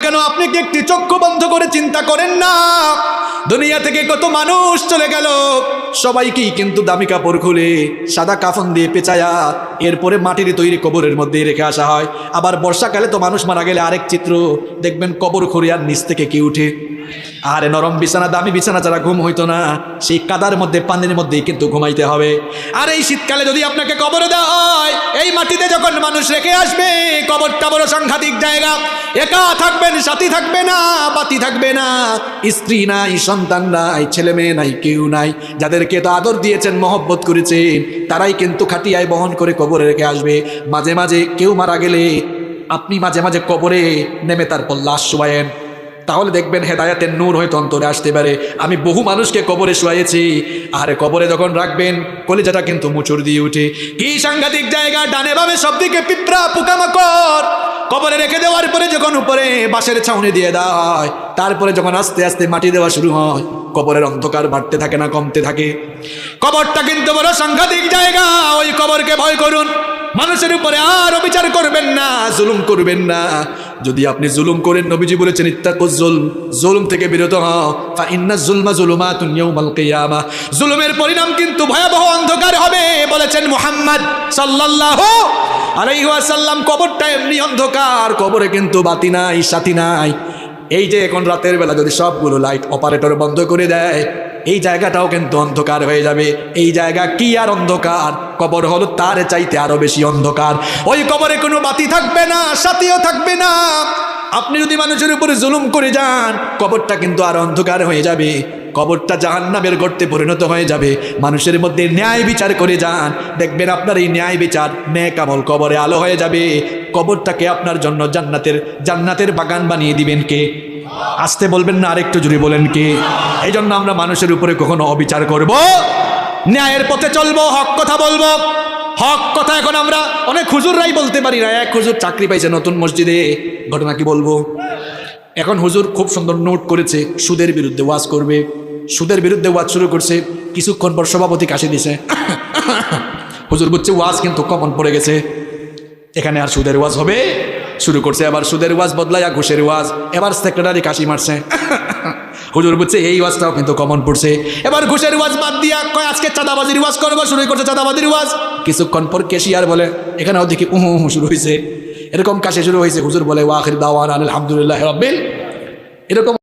কেন আপনি কি একটি চক্ষু বন্ধ করে চিন্তা করেন না? দুনিয়া থেকে কত মানুষ চলে গেল, সবাইকেই কিন্তু দামি কাপড় খুলে সাদা কাফন দিয়ে পেঁচায়া এরপরে মাটির তৈরি কবরের মধ্যে রেখে আসা হয়। আবার বর্ষাকালে তো মানুষ মারা গেলে আরেক চিত্র দেখবেন, কবর খুঁড়িয়ার নিচ থেকে কি উঠে। আরে নরম বিছানা, দামি বিছানা ছাড়া ঘুম হইতো না, সেই কাদার মধ্যে পানির মধ্যেই কিন্তু ঘুমাইতে হবে। আর এই শীতকালে যদি আপনাকে কবরে দেওয়া হয়, এই মাটিতে যখন মানুষ রেখে আসবে, কবরটা বড় সাংঘাতিক জায়গা। একা থাকবেন, সাথী থাকবে না, বাতি থাকবে না, স্ত্রী নাই, সন্তান নাই, ছেলে মেয়ে নাই, কেউ নাই। যাদেরকে তো আদর দিয়েছেন, মহব্বত করেছেন, তারাই কিন্তু খাটিয়ায় বহন করে কবরে রেখে আসবে। মাঝে মাঝে কেউ মারা গেলে আপনি মাঝে মাঝে কবরে নেমে তারপর লাশ শোয়ায়েন, তাহলে দেখবেন হেদায়াতের নূর হয়তো অন্তরে আসতে পারে। আমি বহু মানুষকে কবরে শুয়াইছি, আর কবরে যখন রাখবেন কলিজাটা কিন্তু মুচুর দিয়ে উঠে। কি সাংঘাতিক জায়গা, ডানে বামে সব দিকে পিঁপড়া পোকামাকড়। কবরে রেখে দেওয়ার পরে যখন উপরে বাঁশের ছাউনি দিয়ে দেওয়া হয়, তারপরে যখন আস্তে আস্তে মাটি দেওয়া শুরু হয়, কবরের অন্ধকার বাড়তে থাকে না কমতে থাকে। কবরটা কিন্তু বড় সাংঘাতিক জায়গা, ওই কবরকে ভয় করুন। মানুষের উপরে আর অবিচার করবেন না, জুলুম করবেন না। যদি আপনি জুলুম করেন, নবীজি বলেছেন ইত্তাকুজ জুলম, জুলুম থেকে বিরত হও, ফা ইন্নাজ জুলমা যুলুমাতুন ইয়াউমাল কিয়ামা। জুলুমের পরিণাম কিন্তু ভয়াবহ অন্ধকার হবে বলেছেন মুহাম্মদ সাল্লাল্লাহু আলাইহি ওয়াসাল্লাম। কবরটা এমনি অন্ধকার, কবরে কিন্তু বাতি নাই, সাথী নাই। এই যে এখন রাতের বেলা যদি সবগুলো লাইট অপারেটর বন্ধ করে দেয়, এই জায়গাটাও কিন্তু অন্ধকার হয়ে যাবে। এই জায়গা কি আর অন্ধকার, কবর হলো তার চাইতে আরো বেশি অন্ধকার। ওই কবরে কোনো বাতি থাকবে না, সাথীও থাকবে না। আপনি যদি মানুষের উপরে জুলুম করে যান, কবরটা কিন্তু আর অন্ধকার হয়ে যাবে, কবরটা জাহান্নামের গর্তে পরিণত হয়ে যাবে। মানুষের মধ্যে ন্যায় বিচার করে যান, দেখবেন আপনার এই ন্যায় বিচার, নেক আমল কবরে আলো হয়ে যাবে। কবরটাকে আপনার জন্য জান্নাতের বাগান বানিয়ে দিবেন কে? আসতে বলবেন না, আরেকটু জুড়ে বলেন কে? এই জন্য আমরা মানুষের উপরে কখনো অবিচার করব, ন্যায়ের পথে চলবো, হক কথা বলবো। হক কথা এখন আমরা অনেক হুজুররাই বলতে পারি না। এক হুজুর চাকরি পাইছে নতুন মসজিদে, ঘটনা কি বলবো। এখন হুজুর খুব সুন্দর নোট করেছে, সুদের বিরুদ্ধে ওয়াজ করবে। সুদের বিরুদ্ধে ওয়াজ শুরু করছে, কিছুক্ষণ পর সভাপতি কাশি দিছে। হুজুর বুঝছে ওয়াজ কিন্তু কমন পড়ে গেছে, এখানে আর সুদের ওয়াজ হবে। শুরু করছে আবার সুদের ওয়াজ বদলাইয়া ঘুষের ওয়াজ। এবার সেক্রেটারি কাশি মারছে। হুজুর বুঝছে এই ওয়াজটাও কিন্তু কমন পড়ছে, এবার ঘুষের ওয়াজ বাদ দিয়া কয় আজকে চাঁদাবাজির ওয়াজ করবো, শুরু করছে চাঁদাবাজির ওয়াজ। কিছুক্ষণ পর কেশিয়ার বলে এখানেও দেখি শুরু হয়েছে, এরকম কাশি শুরু হয়েছে। হুজুর বলে ওয়া আখির দাওয়ানা আলহামদুলিল্লাহি রাব্বিল। এরকম